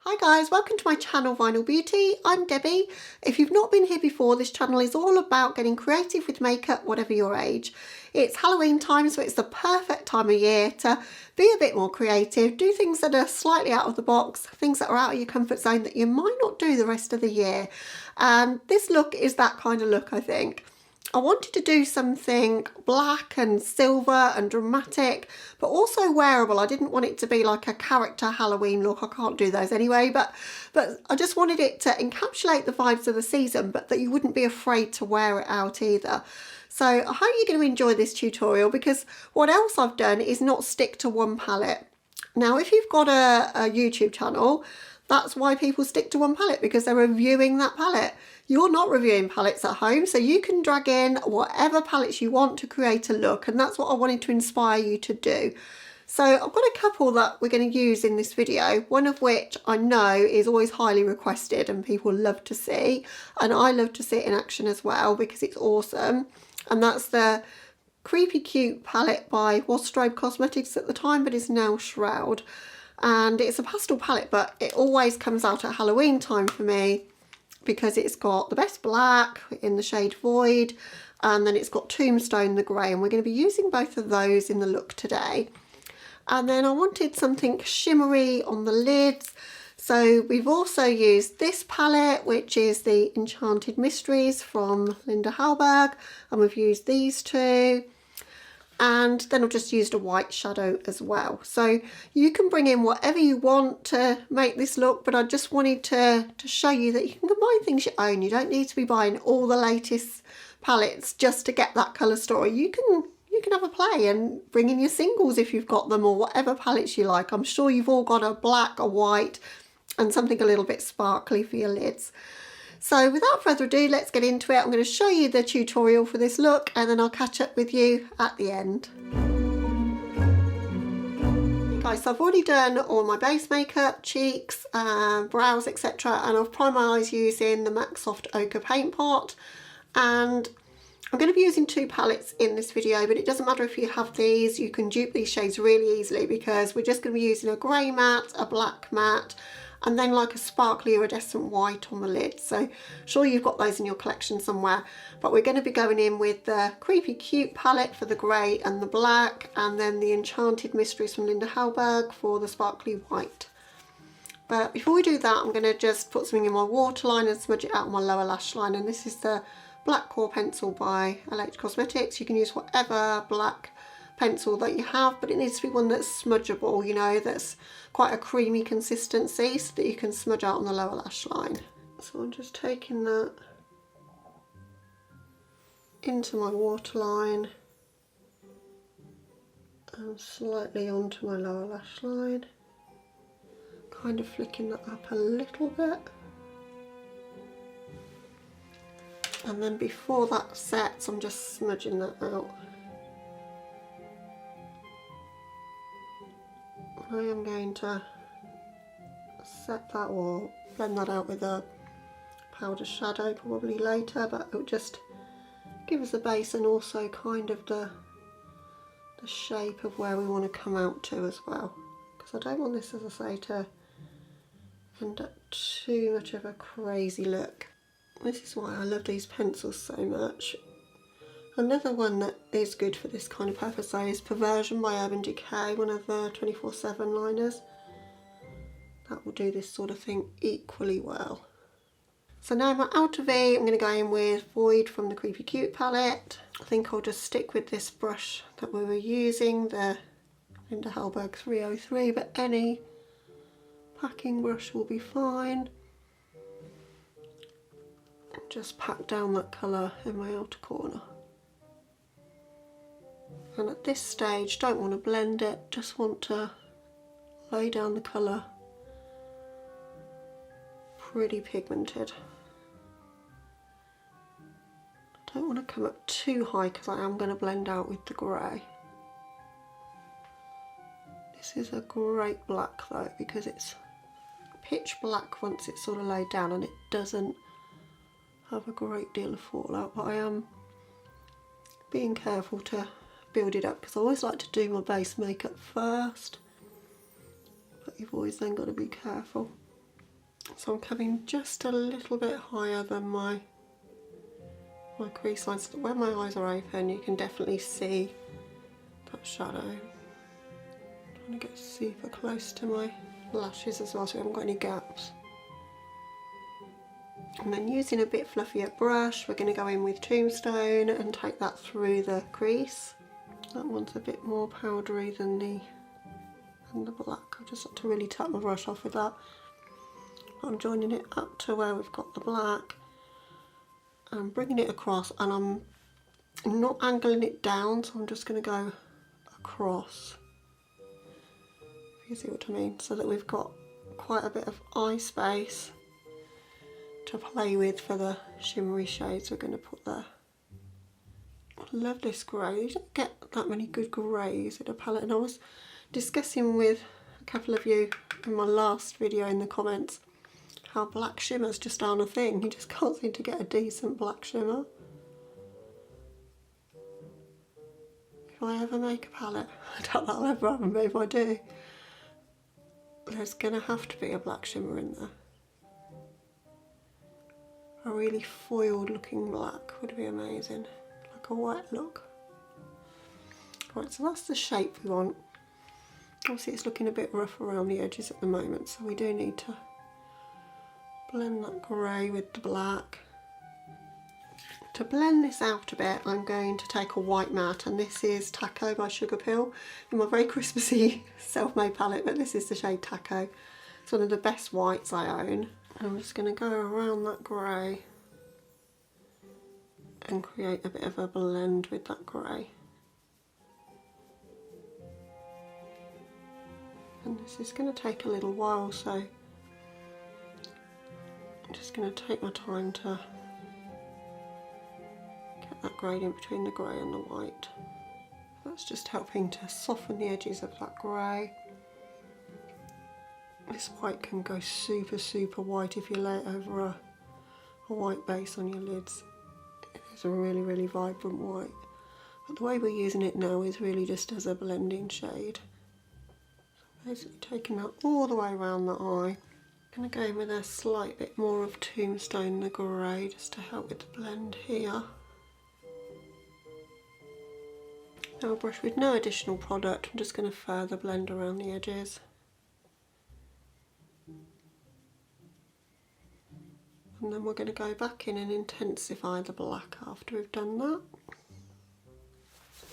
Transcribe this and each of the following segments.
Hi guys, welcome to my channel Vinyl Beauty. I'm Debbie. If you've not been here before, this channel is all about getting creative with makeup, whatever your age. It's Halloween time, so it's the perfect time of year to be a bit more creative, do things that are slightly out of the box, things that are out of your comfort zone that you might not do the rest of the year. And this look is that kind of look, I think. I wanted to do something black and silver and dramatic, but also wearable. I didn't want it to be like a character Halloween look. I can't do those anyway, but I just wanted it to encapsulate the vibes of the season, but that you wouldn't be afraid to wear it out either. So I hope you're going to enjoy this tutorial, because what else I've done is not stick to one palette. Now, if you've got a YouTube channel, that's why people stick to one palette, because they're reviewing that palette. You're not reviewing palettes at home, so you can drag in whatever palettes you want to create a look, and that's what I wanted to inspire you to do. So I've got a couple that we're going to use in this video, one of which I know is always highly requested and people love to see, and I love to see it in action as well because it's awesome, and that's the Creepy Cute palette by Cosmetics at the time, but is now Shroud. And it's a pastel palette, but it always comes out at Halloween time for me because it's got the best black in the shade Void, and then it's got Tombstone, the grey, and we're going to be using both of those in the look today. And then I wanted something shimmery on the lids, so we've also used this palette, which is the Enchanted Mysteries from Hallberg, and we've used these two. And then I've just used a white shadow as well. So you can bring in whatever you want to make this look, but I just wanted to show you that you can combine things you own. You don't need to be buying all the latest palettes just to get that colour story. You can have a play and bring in your singles if you've got them, or whatever palettes you like. I'm sure you've all got a black, a white, and something a little bit sparkly for your lids. So without further ado, let's get into it. I'm going to show you the tutorial for this look, and then I'll catch up with you at the end. Guys, so I've already done all my base makeup, cheeks, brows, etc. And I've primed my eyes using the MAC Soft Ochre paint pot. And I'm going to be using two palettes in this video, but it doesn't matter if you have these. You can dupe these shades really easily, because we're just going to be using a grey matte, a black matte, and then like a sparkly iridescent white on the lid. So sure you've got those in your collection somewhere, but we're going to be going in with the Creepy Cute palette for the grey and the black, and then the Enchanted Mysteries from Hallberg for the sparkly white. But before we do that, I'm going to just put something in my waterline and smudge it out on my lower lash line, and this is the Black Core Pencil by Cosmetics. You can use whatever black pencil that you have, but it needs to be one that's smudgeable, you know, that's quite a creamy consistency, so that you can smudge out on the lower lash line. So I'm just taking that into my waterline and slightly onto my lower lash line, kind of flicking that up a little bit. And then before that sets, I'm just smudging that out. I am going to set that, or blend that out with a powder shadow probably later, but it'll just give us a base and also kind of the shape of where we want to come out to as well, because I don't want this, as I say, to end up too much of a crazy look. This is why I love these pencils so much. Another one that is good for this kind of purpose though is Perversion by Urban Decay, one of the 24/7 liners. That will do this sort of thing equally well. So now my outer V, I'm going to go in with Void from the Creepy Cute palette. I think I'll just stick with this brush that we were using, the Hallberg 303, but any packing brush will be fine. Just pack down that colour in my outer corner. And at this stage, don't want to blend it, just want to lay down the colour pretty pigmented. Don't want to come up too high because I am going to blend out with the grey. This is a great black though, because it's pitch black once it's sort of laid down, and it doesn't have a great deal of fallout, but I am being careful to build it up, because I always like to do my base makeup first, but you've always then got to be careful. So I'm coming just a little bit higher than my crease line, so that when my eyes are open you can definitely see that shadow. I'm trying to get super close to my lashes as well so we haven't got any gaps. And then using a bit fluffier brush, we're going to go in with Tombstone and take that through the crease. That one's a bit more powdery than the black. I just have to really tap my brush off with that. I'm joining it up to where we've got the black. I'm bringing it across, and I'm not angling it down, so I'm just going to go across. If you see what I mean, so that we've got quite a bit of eye space to play with for the shimmery shades we're going to put there. I love this grey. You don't get that many good greys in a palette, and I was discussing with a couple of you in my last video in the comments how black shimmers just aren't a thing. You just can't seem to get a decent black shimmer. If I ever make a palette, I doubt that'll ever happen, but if I do, there's going to have to be a black shimmer in there. A really foiled looking black would be amazing, like a white look. Right, so that's the shape we want. Obviously it's looking a bit rough around the edges at the moment, so we do need to blend that grey with the black. To blend this out a bit, I'm going to take a white matte, and this is Tako by Sugarpill, in my very Christmassy self-made palette, but this is the shade Tako. It's one of the best whites I own. I'm just going to go around that grey and create a bit of a blend with that grey. And this is going to take a little while, so I'm just going to take my time to get that gradient between the grey and the white. That's just helping to soften the edges of that grey. This white can go super, super white if you lay it over a white base on your lids. It's a really, really vibrant white. But the way we're using it now is really just as a blending shade. So basically taking that all the way around the eye. I'm going to go in with a slight bit more of Tombstone, the grey, just to help with the blend here. Now I'll brush with no additional product, I'm just going to further blend around the edges. And then we're going to go back in and intensify the black after we've done that.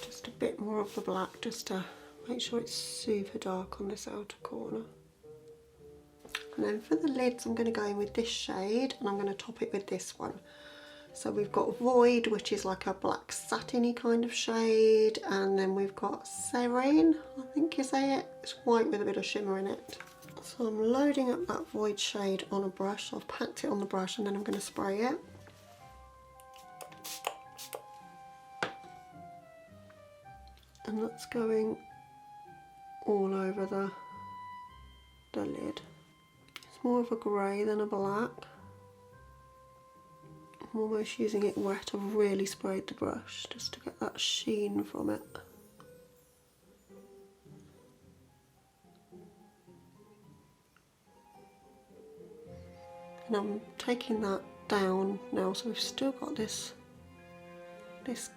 Just a bit more of the black, just to make sure it's super dark on this outer corner. And then for the lids, I'm going to go in with this shade, and I'm going to top it with this one. So we've got Void, which is like a black satiny kind of shade, and then we've got Serene, I think you say it. It's white with a bit of shimmer in it. So I'm loading up that Void shade on a brush. So I've packed it on the brush, and then I'm going to spray it. And that's going all over the lid. It's more of a grey than a black. I'm almost using it wet. I've really sprayed the brush just to get that sheen from it. And I'm taking that down now, so we've still got this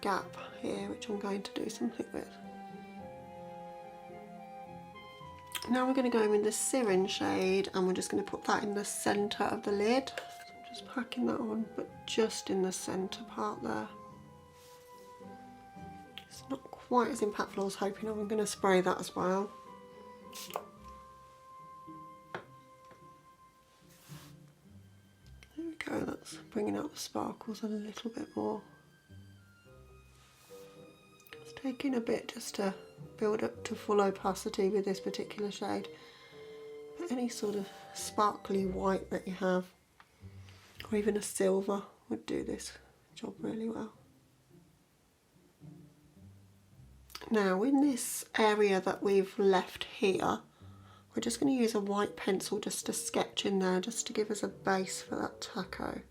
gap here, which I'm going to do something with. Now we're going to go in with the Serene shade, and we're just going to put that in the centre of the lid. So I'm just packing that on, but just in the centre part there. It's not quite as impactful as I was hoping. I'm going to spray that as well. There we go, that's bringing out the sparkles a little bit more. It's taking a bit just to build up to full opacity with this particular shade. But any sort of sparkly white that you have, or even a silver, would do this job really well. Now in this area that we've left here, we're just going to use a white pencil just to sketch in there, just to give us a base for that Tako.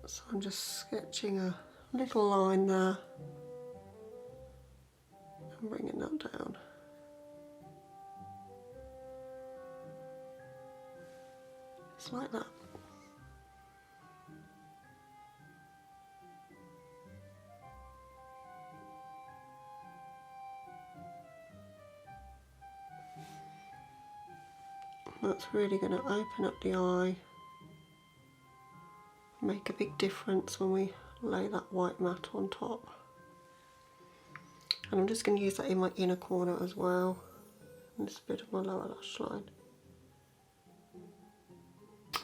So I'm just sketching a little line there and bringing that down. Just like that. That's really going to open up the eye, make a big difference when we lay that white matte on top. And I'm just going to use that in my inner corner as well, and this bit of my lower lash line.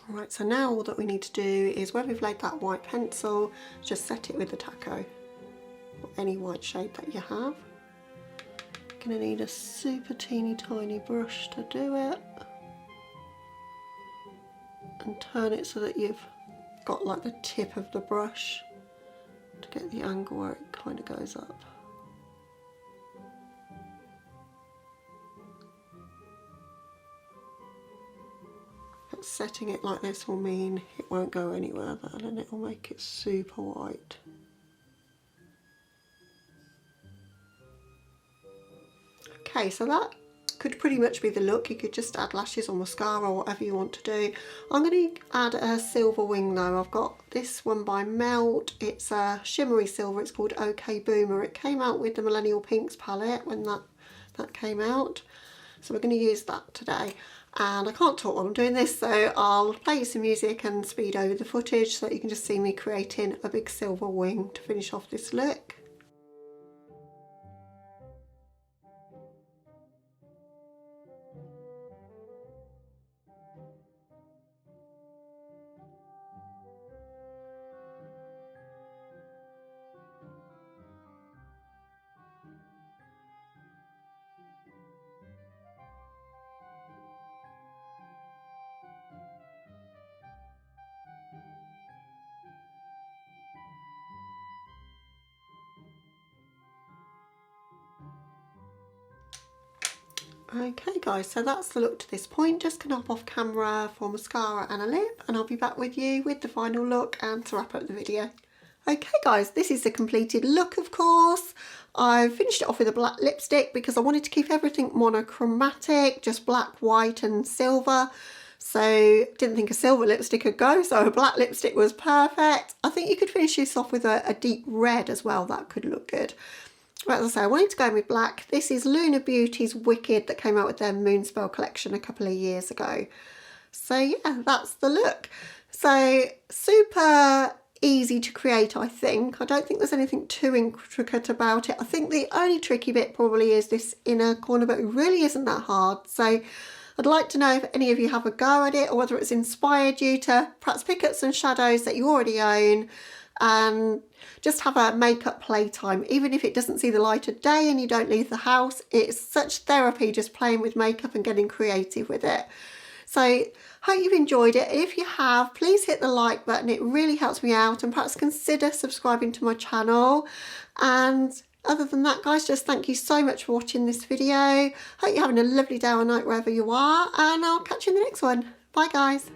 Right, so now all that we need to do is, where we've laid that white pencil, just set it with the Tako, or any white shade that you have. Going to need a super teeny tiny brush to do it. And turn it so that you've got like the tip of the brush to get the angle where it kind of goes up. But setting it like this will mean it won't go anywhere then, and it will make it super white. Okay, so that could pretty much be the look. You could just add lashes or mascara or whatever you want to do. I'm going to add a silver wing though. I've got this one by Melt. It's a shimmery silver. It's called OK Boomer. It came out with the Millennial Pinks palette when that came out. So we're going to use that today. And I can't talk while I'm doing this, so I'll play you some music and speed over the footage so that you can just see me creating a big silver wing to finish off this look. Okay guys, so that's the look to this point. Just gonna hop off camera for mascara and a lip, and I'll be back with you with the final look and to wrap up the video. Okay guys, this is the completed look of course. I've finished it off with a black lipstick because I wanted to keep everything monochromatic, just black, white and silver. So didn't think a silver lipstick could go, so a black lipstick was perfect. I think you could finish this off with a deep red as well, that could look good. But as I say, I wanted to go in with black. This is Lunar Beauty's Wicked that came out with their Moonspell collection a couple of years ago. So yeah, that's the look. So super easy to create, I think. I don't think there's anything too intricate about it. I think the only tricky bit probably is this inner corner, but it really isn't that hard. So I'd like to know if any of you have a go at it, or whether it's inspired you to perhaps pick up some shadows that you already own and just have a makeup playtime. Even if it doesn't see the light of day and you don't leave the house, it's such therapy just playing with makeup and getting creative with it. So hope you've enjoyed it. If you have, please hit the like button. It really helps me out, and perhaps consider subscribing to my channel. And other than that guys, just thank you so much for watching this video. Hope you're having a lovely day or night wherever you are, and I'll catch you in the next one. Bye guys.